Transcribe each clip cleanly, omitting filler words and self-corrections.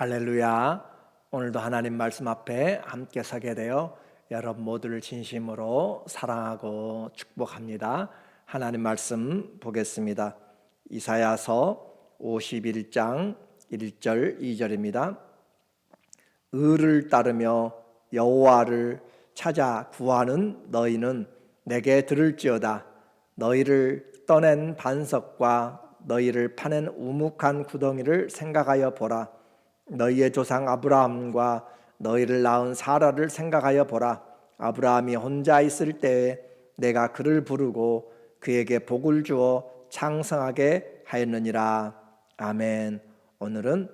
할렐루야. 오늘도 하나님 말씀 앞에 함께 서게 되어 여러분 모두를 진심으로 사랑하고 축복합니다. 하나님 말씀 보겠습니다. 이사야서 51장 1절 2절입니다. 의를 따르며 여호와를 찾아 구하는 너희는 내게 들을지어다. 너희를 떠낸 반석과 너희를 파낸 우묵한 구덩이를 생각하여 보라. 너희의 조상 아브라함과 너희를 낳은 사라를 생각하여 보라. 아브라함이 혼자 있을 때에 내가 그를 부르고 그에게 복을 주어 창성하게 하였느니라. 아멘. 오늘은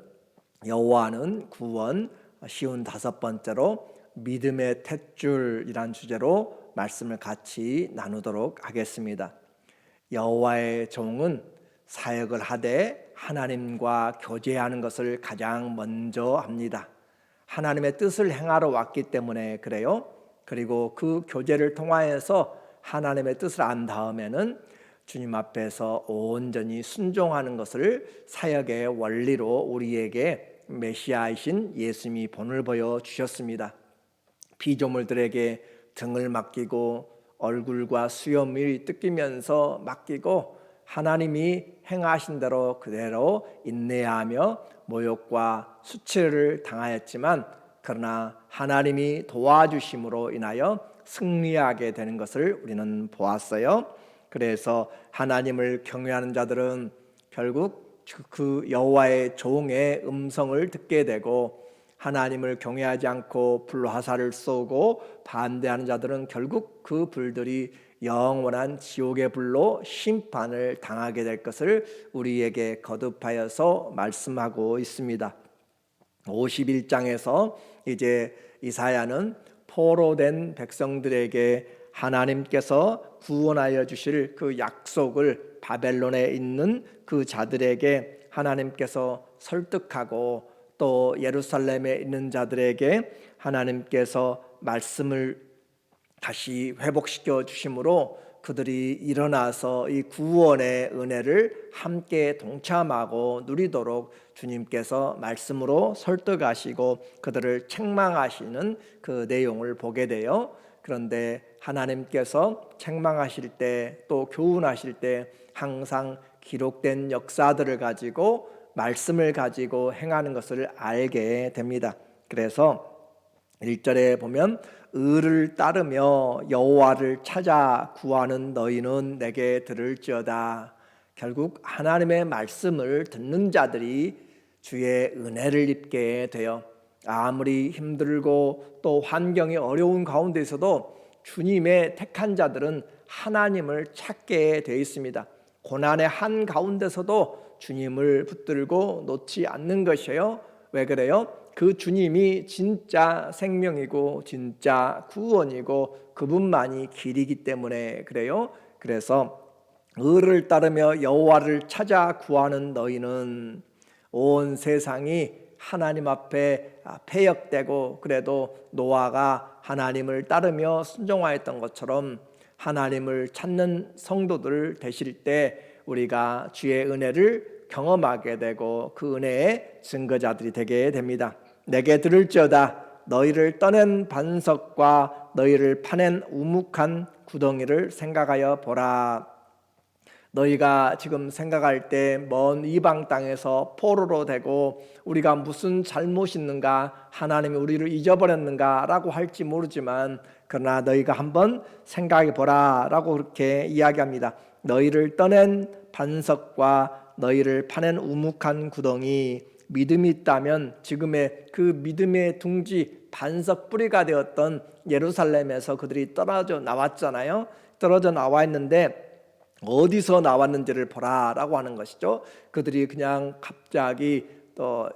여호와는 구원, 쉬운 5번째로 믿음의 탯줄이란 주제로 말씀을 같이 나누도록 하겠습니다. 여호와의 종은 사역을 하되 하나님과 교제하는 것을 가장 먼저 합니다. 하나님의 뜻을 행하러 왔기 때문에 그래요. 그리고 그 교제를 통하여서 하나님의 뜻을 안 다음에는 주님 앞에서 온전히 순종하는 것을 사역의 원리로 우리에게 메시아이신 예수님이 본을 보여주셨습니다. 피조물들에게 등을 맡기고 얼굴과 수염이 뜯기면서 맡기고 하나님이 행하신 대로 그대로 인내하며 모욕과 수치를 당하였지만 그러나 하나님이 도와주심으로 인하여 승리하게 되는 것을 우리는 보았어요. 그래서 하나님을 경외하는 자들은 결국 그 여호와의 종의 음성을 듣게 되고 하나님을 경외하지 않고 불화살을 쏘고 반대하는 자들은 결국 그 불들이 영원한 지옥의 불로 심판을 당하게 될 것을 우리에게 거듭하여서 말씀하고 있습니다. 51장에서 이제 이사야는 포로된 백성들에게 하나님께서 구원하여 주실 그 약속을 바벨론에 있는 그 자들에게 하나님께서 설득하고 또 예루살렘에 있는 자들에게 하나님께서 말씀을 다시 회복시켜 주심으로 그들이 일어나서 이 구원의 은혜를 함께 동참하고 누리도록 주님께서 말씀으로 설득하시고 그들을 책망하시는 그 내용을 보게 돼요. 그런데 하나님께서 책망하실 때 또 교훈하실 때 항상 기록된 역사들을 가지고 말씀을 가지고 행하는 것을 알게 됩니다. 그래서 1절에 보면 의를 따르며 여호와를 찾아 구하는 너희는 내게 들을지어다. 결국 하나님의 말씀을 듣는 자들이 주의 은혜를 입게 되어 아무리 힘들고 또 환경이 어려운 가운데서도 주님의 택한 자들은 하나님을 찾게 되어 있습니다. 고난의 한 가운데서도 주님을 붙들고 놓지 않는 것이에요. 왜 그래요? 그 주님이 진짜 생명이고 진짜 구원이고 그분만이 길이기 때문에 그래요. 그래서 의를 따르며 여호와를 찾아 구하는 너희는 온 세상이 하나님 앞에 패역되고 그래도 노아가 하나님을 따르며 순종하였던 것처럼 하나님을 찾는 성도들 되실 때 우리가 주의 은혜를 경험하게 되고 그 은혜의 증거자들이 되게 됩니다. 내게 들을지어다. 너희를 떠낸 반석과 너희를 파낸 우묵한 구덩이를 생각하여 보라. 너희가 지금 생각할 때 먼 이방 땅에서 포로로 되고 우리가 무슨 잘못이 있는가, 하나님이 우리를 잊어버렸는가 라고 할지 모르지만 그러나 너희가 한번 생각해 보라 라고 그렇게 이야기합니다. 너희를 떠낸 반석과 너희를 파낸 우묵한 구덩이, 믿음이 있다면 지금의 그 믿음의 둥지 반석 뿌리가 되었던 예루살렘에서 그들이 떨어져 나왔잖아요. 떨어져 나와 있는데 어디서 나왔는지를 보라라고 하는 것이죠. 그들이 그냥 갑자기 또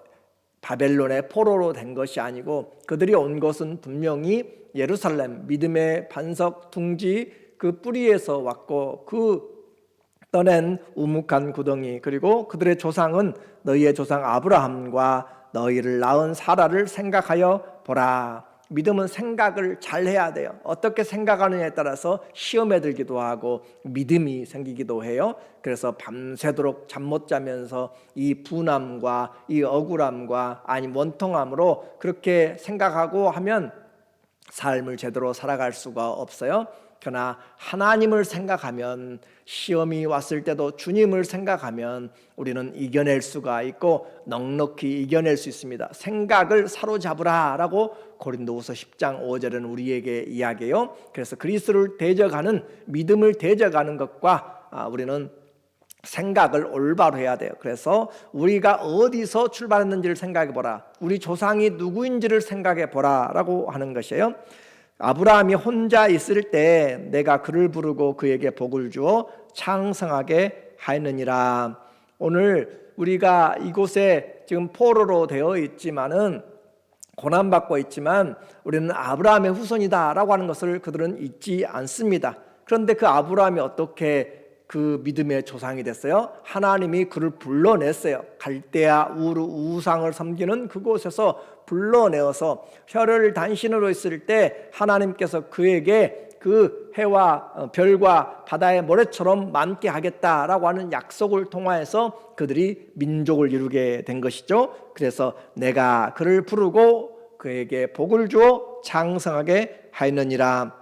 바벨론의 포로로 된 것이 아니고 그들이 온 것은 분명히 예루살렘 믿음의 반석 둥지 그 뿌리에서 왔고 그 떠낸 우묵한 구덩이 그리고 그들의 조상은 너희의 조상 아브라함과 너희를 낳은 사라를 생각하여 보라. 믿음은 생각을 잘 해야 돼요. 어떻게 생각하느냐에 따라서 시험에 들기도 하고 믿음이 생기기도 해요. 그래서 밤새도록 잠 못 자면서 이 분함과 이 억울함과 아니 원통함으로 그렇게 생각하고 하면 삶을 제대로 살아갈 수가 없어요. 그러나 하나님을 생각하면, 시험이 왔을 때도 주님을 생각하면 우리는 이겨낼 수가 있고 넉넉히 이겨낼 수 있습니다. 생각을 사로잡으라 라고 고린도후서 10장 5절은 우리에게 이야기해요. 그래서 그리스도를 대적하는, 믿음을 대적하는 것과 우리는 생각을 올바로 해야 돼요. 그래서 우리가 어디서 출발했는지를 생각해 보라, 우리 조상이 누구인지를 생각해 보라 라고 하는 것이에요. 아브라함이 혼자 있을 때 내가 그를 부르고 그에게 복을 주어 창성하게 하였느니라. 오늘 우리가 이곳에 지금 포로로 되어 있지만은, 고난받고 있지만 우리는 아브라함의 후손이다라고 하는 것을 그들은 잊지 않습니다. 그런데 그 아브라함이 어떻게 그 믿음의 조상이 됐어요? 하나님이 그를 불러냈어요. 갈대아 우르 우상을 섬기는 그곳에서 불러내어서 혀를 단신으로 있을 때 하나님께서 그에게 그 해와 별과 바다의 모래처럼 많게 하겠다라고 하는 약속을 통하여서 그들이 민족을 이루게 된 것이죠. 그래서 내가 그를 부르고 그에게 복을 주어 장성하게 하였느니라.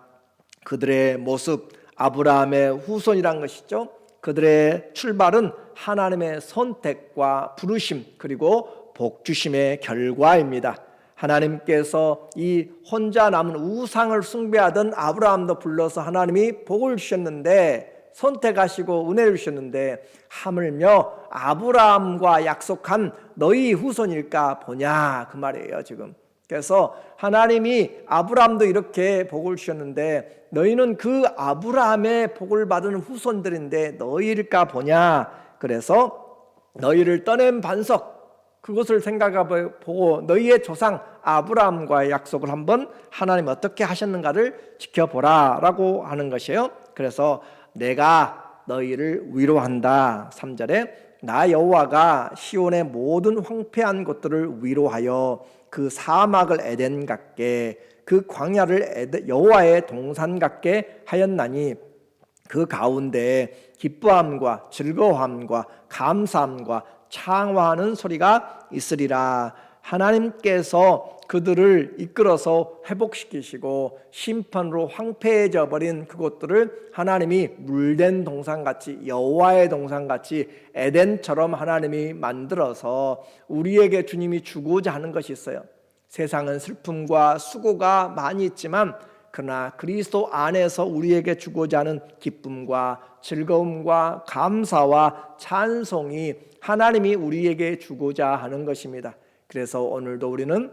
그들의 모습, 아브라함의 후손이란 것이죠. 그들의 출발은 하나님의 선택과 부르심 그리고 복주심의 결과입니다. 하나님께서 이 혼자 남은 우상을 숭배하던 아브라함도 불러서 하나님이 복을 주셨는데, 선택하시고 은혜를 주셨는데 하물며 아브라함과 약속한 너희 후손일까 보냐 그 말이에요 지금. 그래서 하나님이 아브라함도 이렇게 복을 주셨는데 너희는 그 아브라함의 복을 받은 후손들인데 너희일까 보냐. 그래서 너희를 떠낸 반석, 그것을 생각해 보고 너희의 조상 아브라함과의 약속을 한번 하나님 어떻게 하셨는가를 지켜보라 라고 하는 것이에요. 그래서 내가 너희를 위로한다. 3절에 나 여호와가 시온의 모든 황폐한 곳들을 위로하여 그 사막을 에덴 같게 그 광야를 여호와의 동산 같게 하였나니 그 가운데에 기뻐함과 즐거움과 감사함과 창화하는 소리가 있으리라. 하나님께서 그들을 이끌어서 회복시키시고 심판으로 황폐해져 버린 그곳들을 하나님이 물된 동산같이, 여호와의 동산같이 에덴처럼 하나님이 만들어서 우리에게 주님이 주고자 하는 것이 있어요. 세상은 슬픔과 수고가 많이 있지만 그러나 그리스도 안에서 우리에게 주고자 하는 기쁨과 즐거움과 감사와 찬송이 하나님이 우리에게 주고자 하는 것입니다. 그래서 오늘도 우리는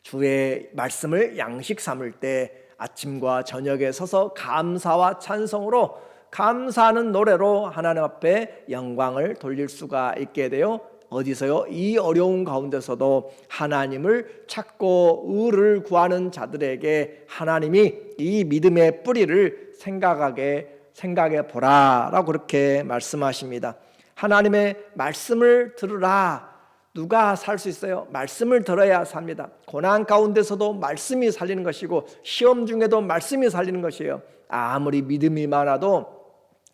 주의 말씀을 양식 삼을 때 아침과 저녁에 서서 감사와 찬송으로, 감사하는 노래로 하나님 앞에 영광을 돌릴 수가 있게 되어 어디서요? 이 어려운 가운데서도 하나님을 찾고 의를 구하는 자들에게 하나님이 이 믿음의 뿌리를 생각해 보라라고 그렇게 말씀하십니다. 하나님의 말씀을 들으라. 누가 살 수 있어요? 말씀을 들어야 삽니다. 고난 가운데서도 말씀이 살리는 것이고 시험 중에도 말씀이 살리는 것이에요. 아무리 믿음이 많아도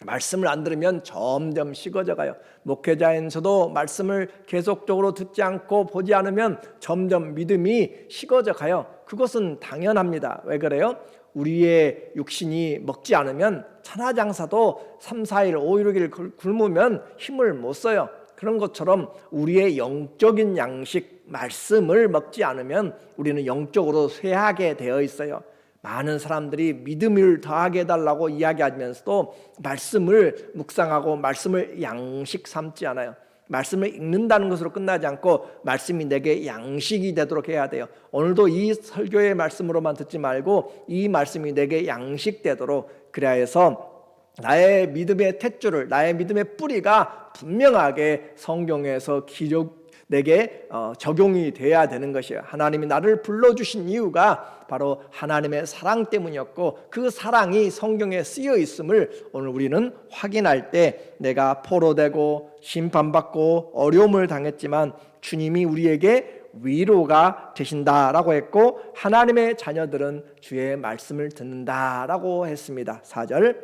말씀을 안 들으면 점점 식어져 가요. 목회자인 저도 말씀을 계속적으로 듣지 않고 보지 않으면 점점 믿음이 식어져 가요. 그것은 당연합니다. 왜 그래요? 우리의 육신이 먹지 않으면 천하장사도 3, 4일, 5, 6일 굶으면 힘을 못 써요. 그런 것처럼 우리의 영적인 양식, 말씀을 먹지 않으면 우리는 영적으로 쇠하게 되어 있어요. 많은 사람들이 믿음을 더하게 해달라고 이야기하면서도 말씀을 묵상하고 말씀을 양식 삼지 않아요. 말씀을 읽는다는 것으로 끝나지 않고 말씀이 내게 양식이 되도록 해야 돼요. 오늘도 이 설교의 말씀으로만 듣지 말고 이 말씀이 내게 양식되도록, 그래야 해서 나의 믿음의 탯줄을, 나의 믿음의 뿌리가 분명하게 성경에서 내게 적용이 돼야 되는 것이에요. 하나님이 나를 불러주신 이유가 바로 하나님의 사랑 때문이었고 그 사랑이 성경에 쓰여 있음을 오늘 우리는 확인할 때, 내가 포로되고 심판받고 어려움을 당했지만 주님이 우리에게 위로가 되신다라고 했고, 하나님의 자녀들은 주의 말씀을 듣는다라고 했습니다. 4절,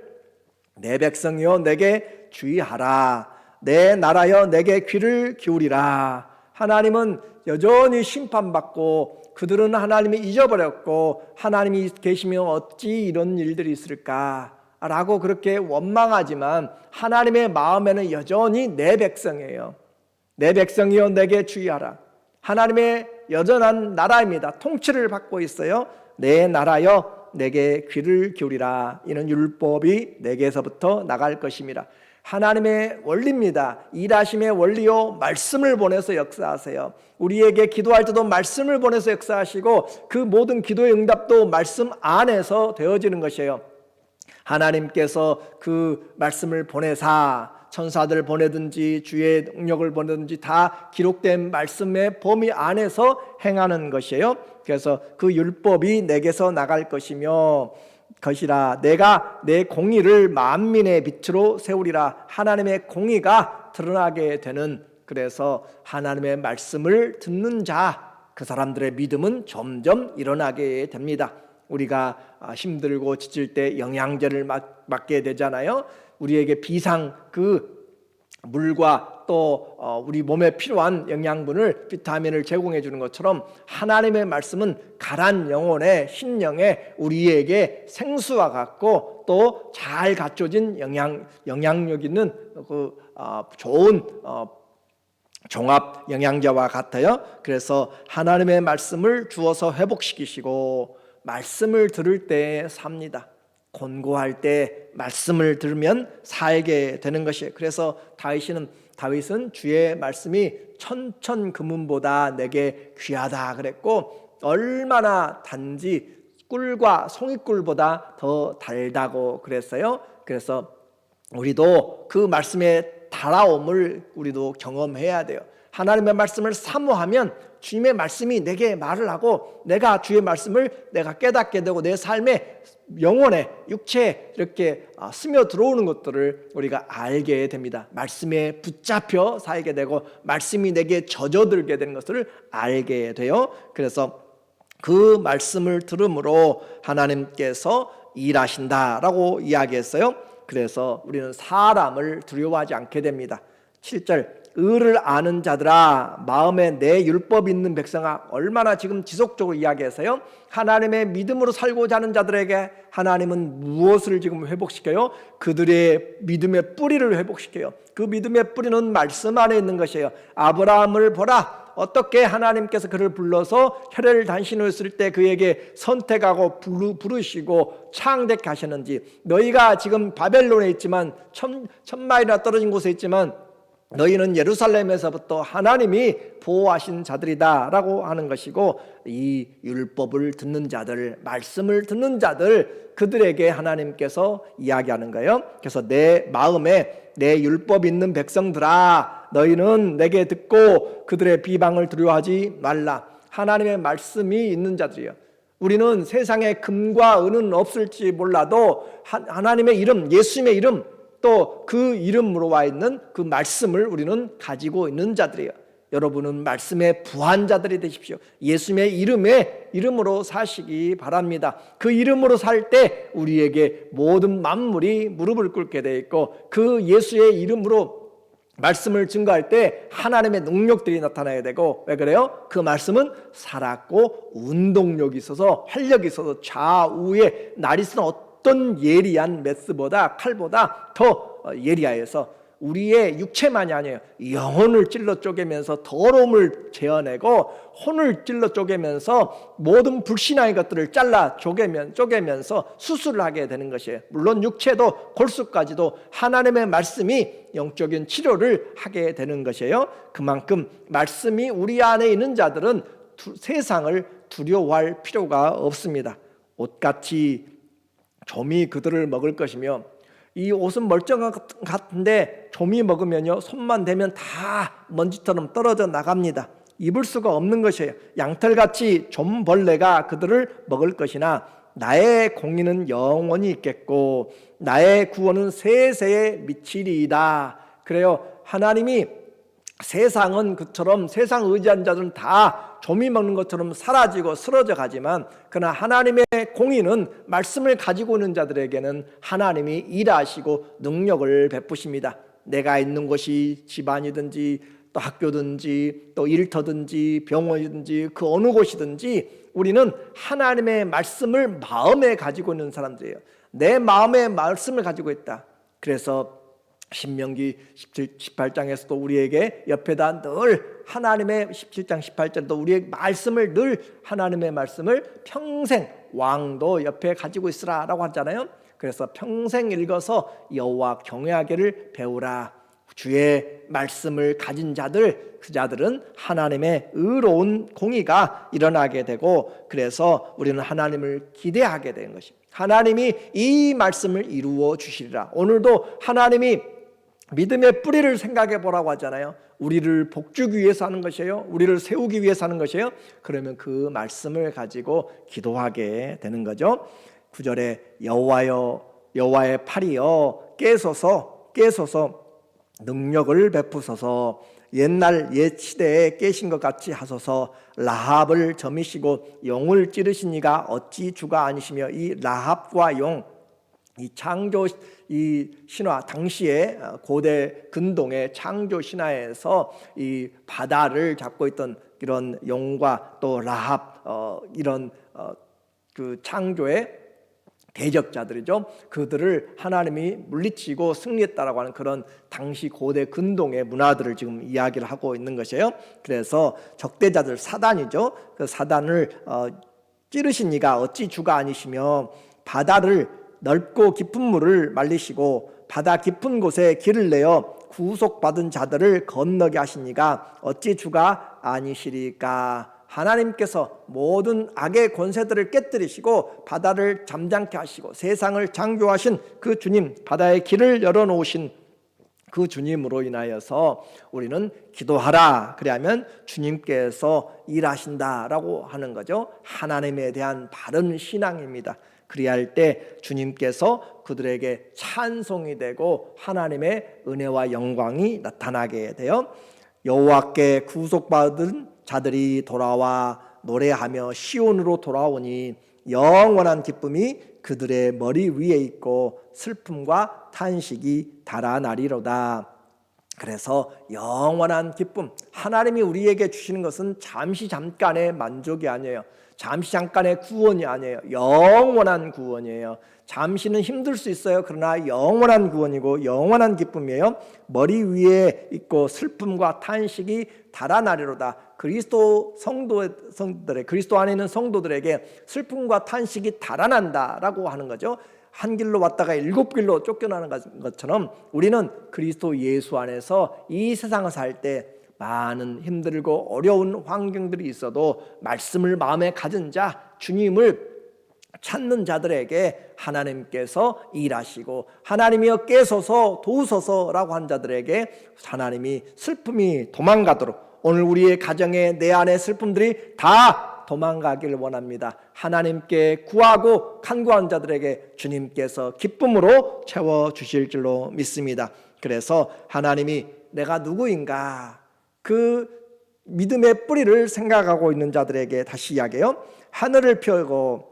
내 백성이여 내게 주의하라, 내 나라여 내게 귀를 기울이라. 하나님은 여전히 심판받고 그들은 하나님이 잊어버렸고 하나님이 계시면 어찌 이런 일들이 있을까 라고 그렇게 원망하지만 하나님의 마음에는 여전히 내 백성이에요. 내 백성이여 내게 주의하라. 하나님의 여전한 나라입니다. 통치를 받고 있어요. 내 나라여 내게 귀를 기울이라. 이는 율법이 내게서부터 나갈 것입니다. 하나님의 원리입니다. 일하심의 원리요, 말씀을 보내서 역사하세요. 우리에게 기도할 때도 말씀을 보내서 역사하시고 그 모든 기도의 응답도 말씀 안에서 되어지는 것이에요. 하나님께서 그 말씀을 보내사 천사들 보내든지 주의 능력을 보내든지 다 기록된 말씀의 범위 안에서 행하는 것이에요. 그래서 그 율법이 내게서 나갈 것이며 것이라. 내가 내 공의를 만민의 빛으로 세우리라. 하나님의 공의가 드러나게 되는, 그래서 하나님의 말씀을 듣는 자, 그 사람들의 믿음은 점점 일어나게 됩니다. 우리가 힘들고 지칠 때 영양제를 맞게 되잖아요. 우리에게 비상 그 물과 또 우리 몸에 필요한 영양분을, 비타민을 제공해 주는 것처럼 하나님의 말씀은 가란 영혼의 신령에 우리에게 생수와 같고 또 잘 갖춰진 영향력 있는 그 좋은 종합 영양제와 같아요. 그래서 하나님의 말씀을 주어서 회복시키시고 말씀을 들을 때 삽니다. 곤고할 때 말씀을 들으면 살게 되는 것이에요. 그래서 다윗은 주의 말씀이 천천금은보다 내게 귀하다 그랬고, 얼마나 단지 꿀과 송이꿀보다 더 달다고 그랬어요. 그래서 우리도 그 말씀의 달아옴을 우리도 경험해야 돼요. 하나님의 말씀을 사모하면 주님의 말씀이 내게 말을 하고 내가 주의 말씀을 내가 깨닫게 되고 내 삶에 영혼에 육체에 이렇게 스며 들어오는 것들을 우리가 알게 됩니다. 말씀에 붙잡혀 살게 되고 말씀이 내게 젖어들게 되는 것을 알게 돼요. 그래서 그 말씀을 들음으로 하나님께서 일하신다라고 이야기했어요. 그래서 우리는 사람을 두려워하지 않게 됩니다. 7절, 의를 아는 자들아 마음에 내 율법 있는 백성아. 얼마나 지금 지속적으로 이야기해서요, 하나님의 믿음으로 살고자 하는 자들에게 하나님은 무엇을 지금 회복시켜요? 그들의 믿음의 뿌리를 회복시켜요. 그 믿음의 뿌리는 말씀 안에 있는 것이에요. 아브라함을 보라, 어떻게 하나님께서 그를 불러서 혈혈 단신을 했을 때 그에게 선택하고 부르시고 창대케 하셨는지. 너희가 지금 바벨론에 있지만 1000마일이나 떨어진 곳에 있지만 너희는 예루살렘에서부터 하나님이 보호하신 자들이다 라고 하는 것이고, 이 율법을 듣는 자들, 말씀을 듣는 자들, 그들에게 하나님께서 이야기하는 거예요. 그래서 내 마음에 내 율법 있는 백성들아 너희는 내게 듣고 그들의 비방을 두려워하지 말라. 하나님의 말씀이 있는 자들이에요. 우리는 세상에 금과 은은 없을지 몰라도 하나님의 이름, 예수님의 이름, 또 그 이름으로 와 있는 그 말씀을 우리는 가지고 있는 자들이에요. 여러분은 말씀의 부한 자들이 되십시오. 예수님의 이름으로 사시기 바랍니다. 그 이름으로 살 때 우리에게 모든 만물이 무릎을 꿇게 돼 있고, 그 예수의 이름으로 말씀을 증거할 때 하나님의 능력들이 나타나야 되고, 왜 그래요? 그 말씀은 살았고 운동력이 있어서 활력이 있어서 좌우에 날이 쓰는 어떤 예리한 메스보다 칼보다 더 예리하여서 우리의 육체만이 아니에요. 영혼을 찔러 쪼개면서 더러움을 제어내고 혼을 찔러 쪼개면서 모든 불신앙의 것들을 잘라 쪼개면서 수술을 하게 되는 것이에요. 물론 육체도 골수까지도 하나님의 말씀이 영적인 치료를 하게 되는 것이에요. 그만큼 말씀이 우리 안에 있는 자들은 세상을 두려워할 필요가 없습니다. 옷같이 좀이 그들을 먹을 것이며, 이 옷은 멀쩡한 것 같은데 좀이 먹으면요 손만 대면 다 먼지처럼 떨어져 나갑니다. 입을 수가 없는 것이에요. 양털같이 좀벌레가 그들을 먹을 것이나 나의 공의는 영원히 있겠고 나의 구원은 세세에 미치리이다. 그래요. 하나님이 세상은 그처럼 세상 의지한 자들은 다 조미 먹는 것처럼 사라지고 쓰러져 가지만, 그러나 하나님의 공의는 말씀을 가지고 있는 자들에게는 하나님이 일하시고 능력을 베푸십니다. 내가 있는 곳이 집안이든지 또 학교든지 또 일터든지 병원이든지 그 어느 곳이든지 우리는 하나님의 말씀을 마음에 가지고 있는 사람들이에요. 내 마음에 말씀을 가지고 있다. 그래서 신명기 18장에서도 우리에게 옆에다 늘 하나님의 17장 18절도 우리의 말씀을 늘 하나님의 말씀을 평생 왕도 옆에 가지고 있으라 라고 하잖아요. 그래서 평생 읽어서 여호와 경외하기를 배우라. 주의 말씀을 가진 자들, 그 자들은 하나님의 의로운 공의가 일어나게 되고, 그래서 우리는 하나님을 기대하게 되는 것입니다. 하나님이 이 말씀을 이루어 주시리라. 오늘도 하나님이 믿음의 뿌리를 생각해 보라고 하잖아요. 우리를 복주기 위해서 하는 것이에요. 우리를 세우기 위해서 하는 것이에요. 그러면 그 말씀을 가지고 기도하게 되는 거죠. 9절에 여호와여, 여호와의 팔이여 깨소서 능력을 베푸소서. 옛날 옛 시대에 깨신 것 같이 하소서. 라합을 점이시고 용을 찌르신 이가 어찌 주가 아니시며. 이 라합과 용, 이 창조 이 신화 당시에 고대 근동의 창조 신화에서 이 바다를 잡고 있던 이런 용과 또 라합 이런 그 창조의 대적자들이죠. 그들을 하나님이 물리치고 승리했다라고 하는 그런 당시 고대 근동의 문화들을 지금 이야기를 하고 있는 것이에요. 그래서 적대자들 사단이죠. 그 사단을 찌르신 이가 어찌 주가 아니시며. 바다를 넓고 깊은 물을 말리시고 바다 깊은 곳에 길을 내어 구속받은 자들을 건너게 하시니가 어찌 주가 아니시리까. 하나님께서 모든 악의 권세들을 깨뜨리시고 바다를 잠잠케 하시고 세상을 창조하신 그 주님, 바다의 길을 열어놓으신 그 주님으로 인하여서 우리는 기도하라. 그래야면 주님께서 일하신다라고 하는 거죠. 하나님에 대한 바른 신앙입니다. 그리할 때 주님께서 그들에게 찬송이 되고 하나님의 은혜와 영광이 나타나게 돼요. 여호와께 구속받은 자들이 돌아와 노래하며 시온으로 돌아오니 영원한 기쁨이 그들의 머리 위에 있고 슬픔과 탄식이 달아나리로다. 그래서 영원한 기쁨, 하나님이 우리에게 주시는 것은 잠시 잠깐의 만족이 아니에요. 잠시 잠깐의 구원이 아니에요. 영원한 구원이에요. 잠시는 힘들 수 있어요. 그러나 영원한 구원이고 영원한 기쁨이에요. 머리 위에 있고 슬픔과 탄식이 달아나리로다. 그리스도 성도들의, 그리스도 안에 있는 성도들에게 슬픔과 탄식이 달아난다라고 하는 거죠. 한 길로 왔다가 7길로 쫓겨나는 것처럼 우리는 그리스도 예수 안에서 이 세상을 살 때 많은 힘들고 어려운 환경들이 있어도 말씀을 마음에 가진 자, 주님을 찾는 자들에게 하나님께서 일하시고 하나님이여 깨소서 도우소서라고 한 자들에게 하나님이 슬픔이 도망가도록, 오늘 우리의 가정에 내 안의 슬픔들이 다 도망가기를 원합니다. 하나님께 구하고 간구한 자들에게 주님께서 기쁨으로 채워주실 줄로 믿습니다. 그래서 하나님이 내가 누구인가, 그 믿음의 뿌리를 생각하고 있는 자들에게 다시 이야기해요. 하늘을 펴고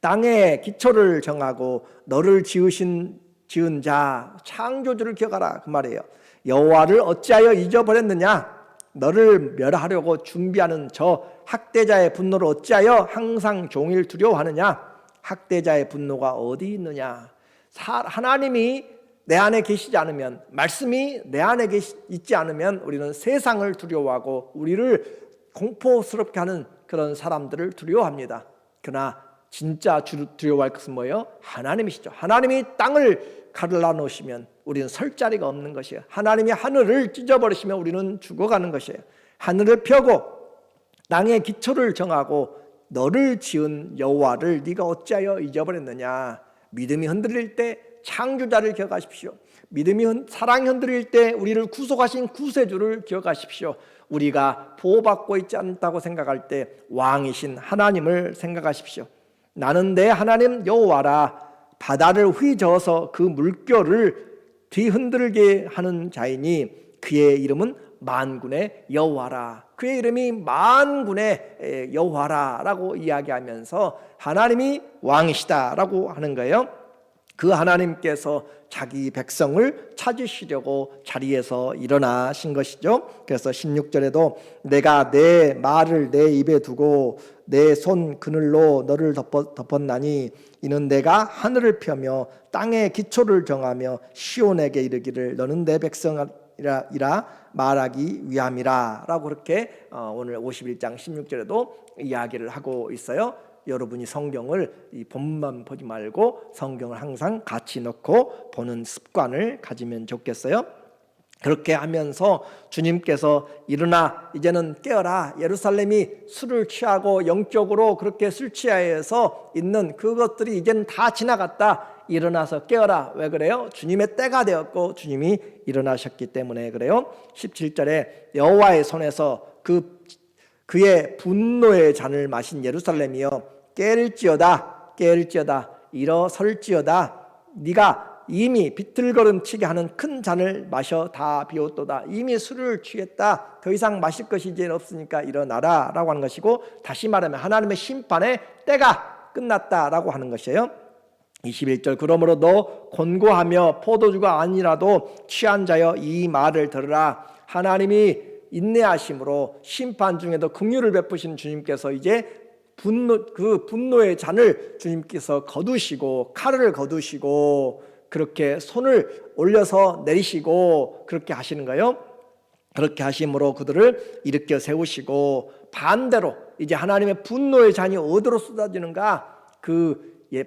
땅에 기초를 정하고 너를 지은 자 창조주를 기억하라 그 말이에요. 여호와를 어찌하여 잊어버렸느냐. 너를 멸하려고 준비하는 저 학대자의 분노를 어찌하여 항상 종일 두려워하느냐. 학대자의 분노가 어디 있느냐. 하나님이 내 안에 계시지 않으면, 말씀이 내 안에 있지 않으면 우리는 세상을 두려워하고 우리를 공포스럽게 하는 그런 사람들을 두려워합니다. 그러나 진짜 두려워할 것은 뭐예요? 하나님이시죠. 하나님이 땅을 갈라놓으시면 우리는 설 자리가 없는 것이에요. 하나님이 하늘을 찢어버리시면 우리는 죽어가는 것이에요. 하늘을 펴고 땅의 기초를 정하고 너를 지은 여호와를 네가 어찌하여 잊어버렸느냐. 믿음이 흔들릴 때 창조자를 기억하십시오. 믿음이 사랑이 흔들릴 때 우리를 구속하신 구세주를 기억하십시오. 우리가 보호받고 있지 않다고 생각할 때 왕이신 하나님을 생각하십시오. 나는 내 하나님 여호와라. 바다를 휘저어서 그 물결을 뒤흔들게 하는 자이니 그의 이름은 만군의 여호와라. 그의 이름이 만군의 여호와라라고 이야기하면서 하나님이 왕이시다라고 하는 거예요. 그 하나님께서 자기 백성을 찾으시려고 자리에서 일어나신 것이죠. 그래서 16절에도 내가 내 말을 내 입에 두고 내 손 그늘로 너를 덮었나니 이는 내가 하늘을 펴며 땅의 기초를 정하며 시온에게 이르기를 너는 내 백성이라 말하기 위함이라 라고 그렇게 오늘 51장 16절에도 이야기를 하고 있어요. 여러분이 성경을 이 본만 보지 말고 성경을 항상 같이 넣고 보는 습관을 가지면 좋겠어요. 그렇게 하면서 주님께서 일어나 이제는 깨어라, 예루살렘이 술을 취하고 영적으로 그렇게 술 취하여서 있는 그것들이 이제는 다 지나갔다, 일어나서 깨어라. 왜 그래요? 주님의 때가 되었고 주님이 일어나셨기 때문에 그래요. 17절에 여호와의 손에서 그의 분노의 잔을 마신 예루살렘이여 깰지어다 일어설지어다. 네가 이미 비틀거름치게 하는 큰 잔을 마셔 다 비웠도다. 이미 술을 취했다. 더 이상 마실 것이 이제 없으니까 일어나라 라고 하는 것이고, 다시 말하면 하나님의 심판의 때가 끝났다라고 하는 것이에요. 21절 그러므로 너 곤고하며 포도주가 아니라도 취한 자여 이 말을 들으라. 하나님이 인내하심으로 심판 중에도 긍휼을 베푸신 주님께서 이제 그 분노의 잔을 주님께서 거두시고 칼을 거두시고 그렇게 손을 올려서 내리시고 그렇게 하시는 거예요. 그렇게 하심으로 그들을 일으켜 세우시고, 반대로 이제 하나님의 분노의 잔이 어디로 쏟아지는가?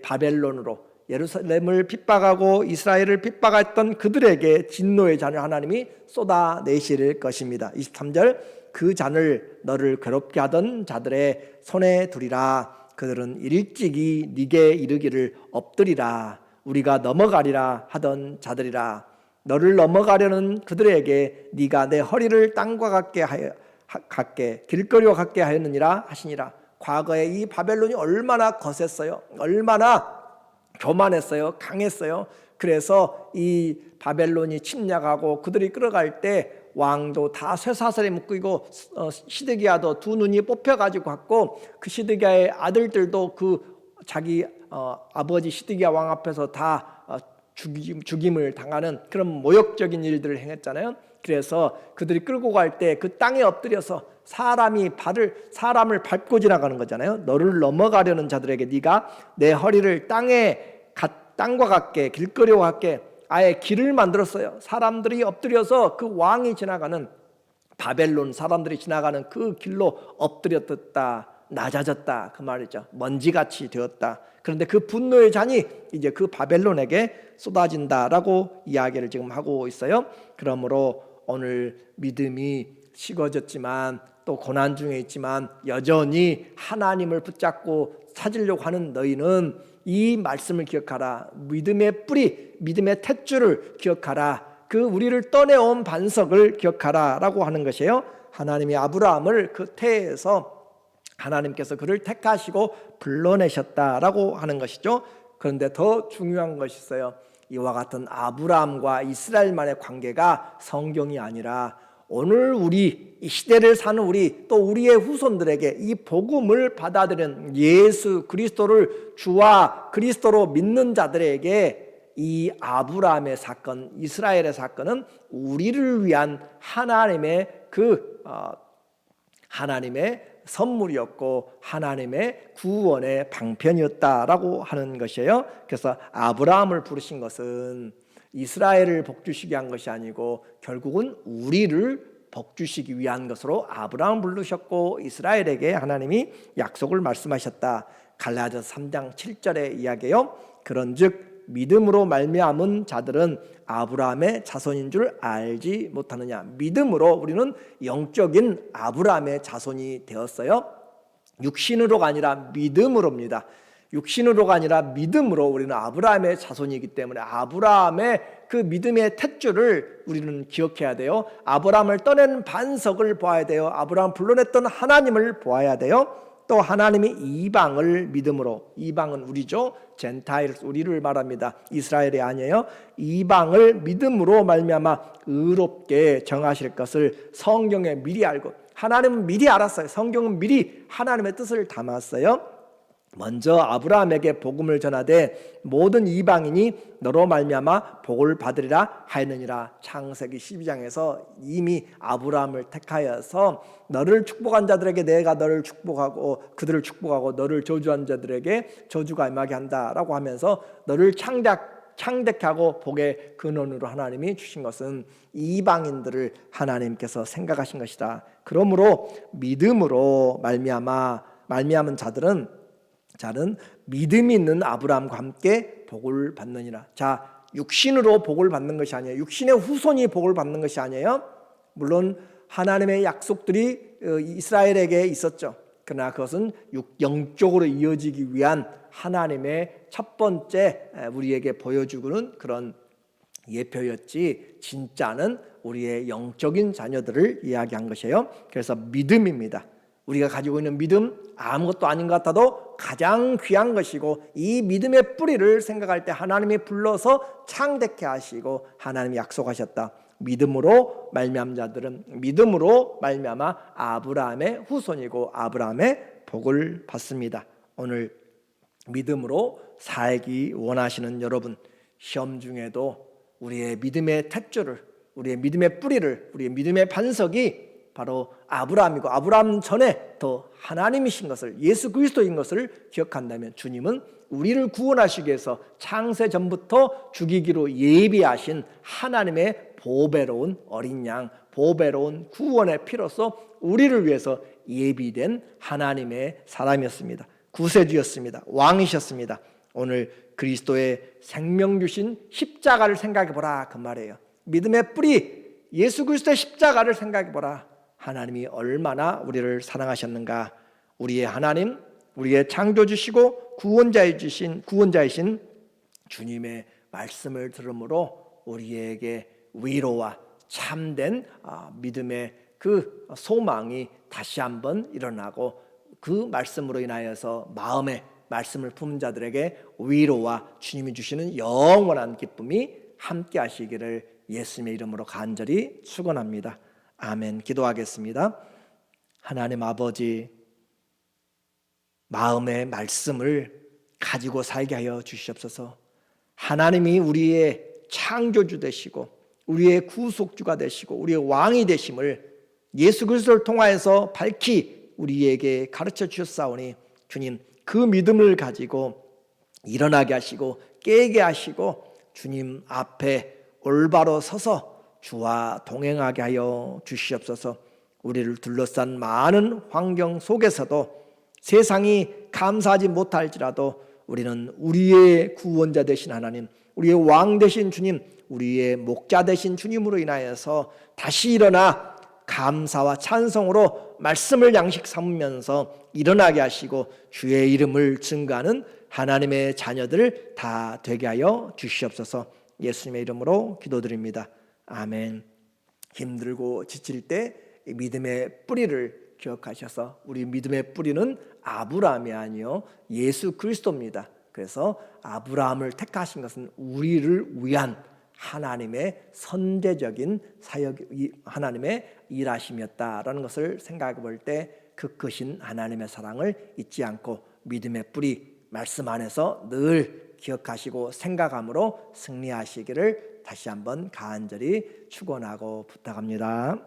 바벨론으로, 예루살렘을 핍박하고 이스라엘을 핍박했던 그들에게 진노의 잔을 하나님이 쏟아내실 것입니다. 23절 그 잔을 너를 괴롭게 하던 자들의 손에 두리라. 그들은 일찍이 네게 이르기를 엎드리라. 우리가 넘어가리라 하던 자들이라. 너를 넘어가려는 그들에게 네가 내 허리를 땅과 같게 길거리와 같게 하였느니라 하시니라. 과거에 이 바벨론이 얼마나 거셌어요. 얼마나 교만했어요. 강했어요. 그래서 이 바벨론이 침략하고 그들이 끌어갈 때 왕도 다 쇠사슬에 묶이고 시드기야도 두 눈이 뽑혀가지고 갔고, 그 시드기야의 아들들도 그 자기 아버지 시드기야 왕 앞에서 다 죽임을 당하는 그런 모욕적인 일들을 행했잖아요. 그래서 그들이 끌고 갈 때 그 땅에 엎드려서 사람을 밟고 지나가는 거잖아요. 너를 넘어가려는 자들에게 네가 내 허리를 땅과 같게 길거리와 같게 아예 길을 만들었어요. 사람들이 엎드려서 그 왕이 지나가는, 바벨론 사람들이 지나가는 그 길로 엎드렸다, 낮아졌다 그 말이죠. 먼지같이 되었다. 그런데 그 분노의 잔이 이제 그 바벨론에게 쏟아진다라고 이야기를 지금 하고 있어요. 그러므로 오늘 믿음이 식어졌지만 또 고난 중에 있지만 여전히 하나님을 붙잡고 찾으려고 하는 너희는 이 말씀을 기억하라. 믿음의 뿌리, 믿음의 탯줄을 기억하라. 그 우리를 떠내온 반석을 기억하라 라고 하는 것이에요. 하나님이 아브라함을 그 태에서 하나님께서 그를 택하시고 불러내셨다라고 하는 것이죠. 그런데 더 중요한 것이 있어요. 이와 같은 아브라함과 이스라엘만의 관계가 성경이 아니라 오늘 우리 이 시대를 사는 우리, 또 우리의 후손들에게 이 복음을 받아들인 예수 그리스도를 주와 그리스도로 믿는 자들에게 이 아브라함의 사건, 이스라엘의 사건은 우리를 위한 하나님의 하나님의 선물이었고 하나님의 구원의 방편이었다라고 하는 것이에요. 그래서 아브라함을 부르신 것은 이스라엘을 복주시게 한 것이 아니고 결국은 우리를 복주시기 위한 것으로 아브라함을 부르셨고 이스라엘에게 하나님이 약속을 말씀하셨다. 갈라디아서 3장 7절의 이야기예요. 그런즉 믿음으로 말미암은 자들은 아브라함의 자손인 줄 알지 못하느냐. 믿음으로 우리는 영적인 아브라함의 자손이 되었어요. 육신으로가 아니라 믿음으로입니다. 육신으로가 아니라 믿음으로 우리는 아브라함의 자손이기 때문에 아브라함의 그 믿음의 탯줄을 우리는 기억해야 돼요. 아브라함을 떠낸 반석을 보아야 돼요. 아브라함 불러냈던 하나님을 보아야 돼요. 또 하나님이 이방을 믿음으로, 이방은 우리죠. 젠타일, 우리를 말합니다. 이스라엘이 아니에요. 이방을 믿음으로 말미암아 의롭게 정하실 것을 성경에 미리 알고, 하나님은 미리 알았어요. 성경은 미리 하나님의 뜻을 담았어요. 먼저 아브라함에게 복음을 전하되 모든 이방인이 너로 말미암아 복을 받으리라 하였느니라. 창세기 12장에서 이미 아브라함을 택하여서 너를 축복한 자들에게 내가 너를 축복하고 그들을 축복하고 너를 저주한 자들에게 저주가 임하게 한다라고 하면서 너를 창대하고 복의 근원으로 하나님이 주신 것은 이방인들을 하나님께서 생각하신 것이다. 그러므로 믿음으로 말미암은 자는 믿음이 있는 아브라함과 함께 복을 받느니라. 자, 육신으로 복을 받는 것이 아니에요. 육신의 후손이 복을 받는 것이 아니에요. 물론 하나님의 약속들이 이스라엘에게 있었죠. 그러나 그것은 영적으로 이어지기 위한 하나님의 첫 번째 우리에게 보여주는 그런 예표였지, 진짜는 우리의 영적인 자녀들을 이야기한 것이에요. 그래서 믿음입니다. 우리가 가지고 있는 믿음, 아무것도 아닌 것 같아도 가장 귀한 것이고, 이 믿음의 뿌리를 생각할 때 하나님이 불러서 창대케 하시고 하나님이 약속하셨다. 믿음으로 말미암은 자들은 믿음으로 말미암아 아브라함의 후손이고 아브라함의 복을 받습니다. 오늘 믿음으로 살기 원하시는 여러분, 시험 중에도 우리의 믿음의 탯줄을, 우리의 믿음의 뿌리를, 우리의 믿음의 반석이 바로 아브라함이고 아브라함 전에 더 하나님이신 것을, 예수 그리스도인 것을 기억한다면 주님은 우리를 구원하시기 위해서 창세 전부터 죽이기로 예비하신 하나님의 보배로운 어린 양, 보배로운 구원의 피로서 우리를 위해서 예비된 하나님의 사람이었습니다. 구세주였습니다. 왕이셨습니다. 오늘 그리스도의 생명 주신 십자가를 생각해 보라, 그 말이에요. 믿음의 뿌리 예수 그리스도의 십자가를 생각해 보라. 하나님이 얼마나 우리를 사랑하셨는가. 우리의 하나님, 우리의 창조주시고 구원자이신 주님의 말씀을 들음으로 우리에게 위로와 참된 믿음의 그 소망이 다시 한번 일어나고, 그 말씀으로 인하여서 마음에 말씀을 품은 자들에게 위로와 주님이 주시는 영원한 기쁨이 함께 하시기를 예수님의 이름으로 간절히 축원합니다. 아멘. 기도하겠습니다. 하나님 아버지, 마음의 말씀을 가지고 살게 하여 주시옵소서. 하나님이 우리의 창조주 되시고 우리의 구속주가 되시고 우리의 왕이 되심을 예수 그리스도를 통하여서 밝히 우리에게 가르쳐 주셨사오니 주님, 그 믿음을 가지고 일어나게 하시고 깨게 하시고 주님 앞에 올바로 서서 주와 동행하게 하여 주시옵소서. 우리를 둘러싼 많은 환경 속에서도 세상이 감사하지 못할지라도 우리는 우리의 구원자 되신 하나님, 우리의 왕 되신 주님, 우리의 목자 되신 주님으로 인하여서 다시 일어나 감사와 찬송으로 말씀을 양식 삼으면서 일어나게 하시고 주의 이름을 증거하는 하나님의 자녀들 다 되게 하여 주시옵소서. 예수님의 이름으로 기도드립니다. 아멘. 힘들고 지칠 때 믿음의 뿌리를 기억하셔서, 우리 믿음의 뿌리는 아브라함이 아니요 예수 그리스도입니다. 그래서 아브라함을 택하신 것은 우리를 위한 하나님의 선제적인 사역, 하나님의 일하심이었다라는 것을 생각해 볼 때 그 크신 하나님의 사랑을 잊지 않고 믿음의 뿌리 말씀 안에서 늘 기억하시고 생각함으로 승리하시기를 다시 한번 간절히 축원하고 부탁합니다.